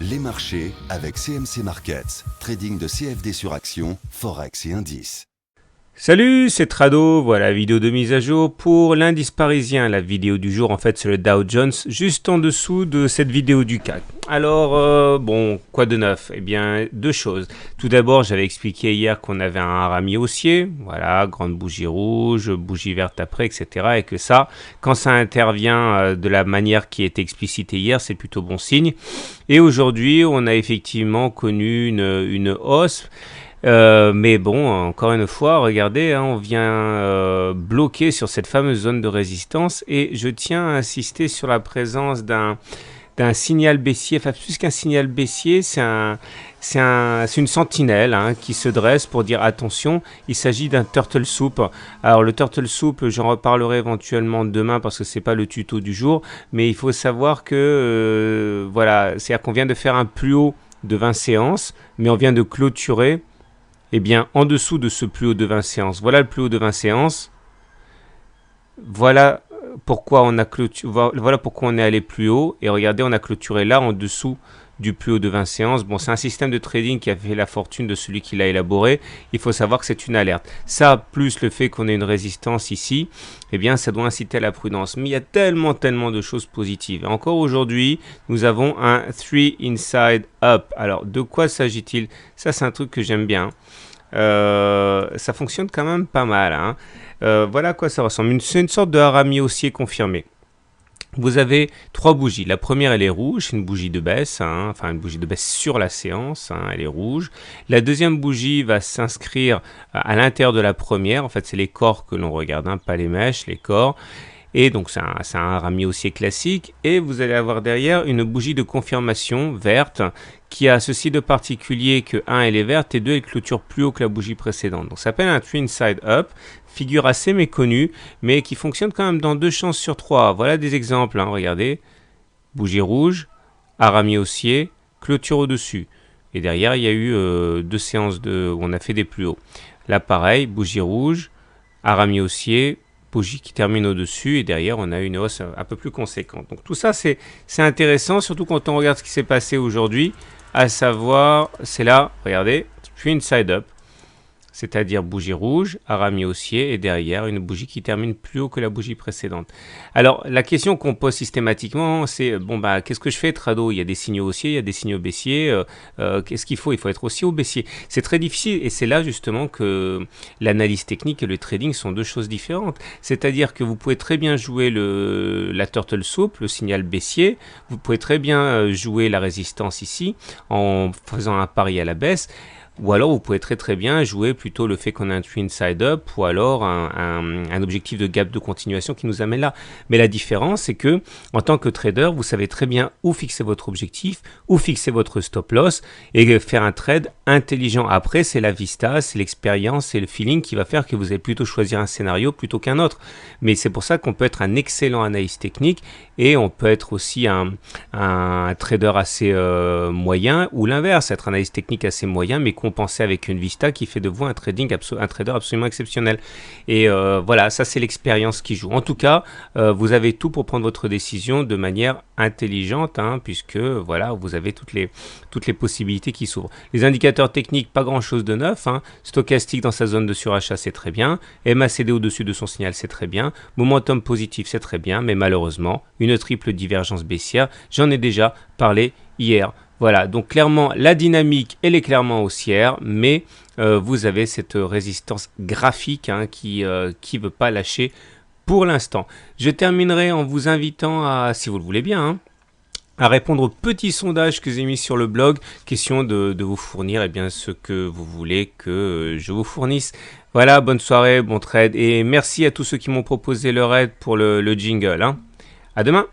Les marchés avec CMC Markets, trading de CFD sur action, forex et indices. Salut, c'est Trado, voilà, vidéo de mise à jour pour l'indice parisien. La vidéo du jour, en fait, c'est le Dow Jones, juste en dessous de cette vidéo du CAC. Alors, bon, quoi de neuf? Eh bien, deux choses. Tout d'abord, j'avais expliqué hier qu'on avait un harami haussier, voilà, grande bougie rouge, bougie verte après, etc. Et que ça, quand ça intervient de la manière qui était explicitée hier, c'est plutôt bon signe. Et aujourd'hui, on a effectivement connu une hausse. Mais bon, encore une fois, regardez, hein, on vient bloquer sur cette fameuse zone de résistance et je tiens à insister sur la présence d'un signal baissier, enfin plus qu'un signal baissier, c'est une sentinelle hein, qui se dresse pour dire attention, il s'agit d'un turtle soup. Alors le turtle soup, j'en reparlerai éventuellement demain parce que c'est pas le tuto du jour, mais il faut savoir que voilà, c'est-à-dire qu'on vient de faire un plus haut de 20 séances, mais on vient de clôturer eh bien, en dessous de ce plus haut de 20 séances. Voilà le plus haut de 20 séances. Voilà pourquoi on est allé plus haut. Et regardez, on a clôturé là, en dessous du plus haut de 20 séances. Bon, c'est un système de trading qui a fait la fortune de celui qui l'a élaboré. Il faut savoir que c'est une alerte. Ça, plus le fait qu'on ait une résistance ici, eh bien, ça doit inciter à la prudence. Mais il y a tellement de choses positives. Et encore aujourd'hui, nous avons un 3 inside up. Alors, de quoi s'agit-il? Ça, c'est un truc que j'aime bien. Ça fonctionne quand même pas mal. Hein. Voilà à quoi ça ressemble. C'est une sorte de harami haussier confirmé. Vous avez trois bougies. La première, elle est rouge, c'est une bougie de baisse, hein, enfin une bougie de baisse sur la séance, hein, elle est rouge. La deuxième bougie va s'inscrire à l'intérieur de la première. En fait, c'est les corps que l'on regarde, hein, pas les mèches, les corps. Et donc, c'est un harami haussier classique. Et vous allez avoir derrière une bougie de confirmation verte qui a ceci de particulier que 1, elle est verte et 2, elle clôture plus haut que la bougie précédente. Donc, ça s'appelle un twin side up, figure assez méconnue, mais qui fonctionne quand même dans 2 chances sur 3. Voilà des exemples, hein, regardez. Bougie rouge, harami haussier, clôture au-dessus. Et derrière, il y a eu 2 séances où on a fait des plus hauts. Là, pareil, bougie rouge, harami haussier, bougie qui termine au-dessus et derrière on a une hausse un peu plus conséquente. Donc tout ça c'est intéressant, surtout quand on regarde ce qui s'est passé aujourd'hui, à savoir, c'est là, regardez, twin side up, c'est-à-dire bougie rouge, harami haussier et derrière une bougie qui termine plus haut que la bougie précédente. Alors la question qu'on pose systématiquement c'est, bon bah qu'est-ce que je fais Trado? Il y a des signaux haussiers, il y a des signaux baissiers, qu'est-ce qu'il faut? Il faut être haussier ou baissier? C'est très difficile et c'est là justement que l'analyse technique et le trading sont deux choses différentes. C'est-à-dire que vous pouvez très bien jouer la turtle soup, le signal baissier, vous pouvez très bien jouer la résistance ici en faisant un pari à la baisse. Ou alors vous pouvez très bien jouer plutôt le fait qu'on a un twin side up ou alors un objectif de gap de continuation qui nous amène là. Mais la différence c'est que en tant que trader, vous savez très bien où fixer votre objectif, où fixer votre stop loss et faire un trade intelligent. Après c'est la vista, c'est l'expérience, c'est le feeling qui va faire que vous allez plutôt choisir un scénario plutôt qu'un autre. Mais c'est pour ça qu'on peut être un excellent analyste technique et on peut être aussi un trader assez moyen ou l'inverse, être un analyste technique assez moyen mais compenser avec une vista qui fait de vous un trader absolument exceptionnel. Et voilà, ça c'est l'expérience qui joue. En tout cas, vous avez tout pour prendre votre décision de manière intelligente, hein, puisque voilà, vous avez toutes les possibilités qui s'ouvrent. Les indicateurs techniques, pas grand chose de neuf. Hein. Stochastique dans sa zone de surachat, c'est très bien. MACD au-dessus de son signal, c'est très bien. Momentum positif, c'est très bien. Mais malheureusement, une triple divergence baissière, j'en ai déjà parlé hier. Voilà, donc clairement, la dynamique, elle est clairement haussière, mais vous avez cette résistance graphique hein, qui ne veut pas lâcher pour l'instant. Je terminerai en vous invitant à, si vous le voulez bien, hein, à répondre au petit sondage que j'ai mis sur le blog, question de vous fournir eh bien, ce que vous voulez que je vous fournisse. Voilà, bonne soirée, bon trade, et merci à tous ceux qui m'ont proposé leur aide pour le jingle. Hein. À demain!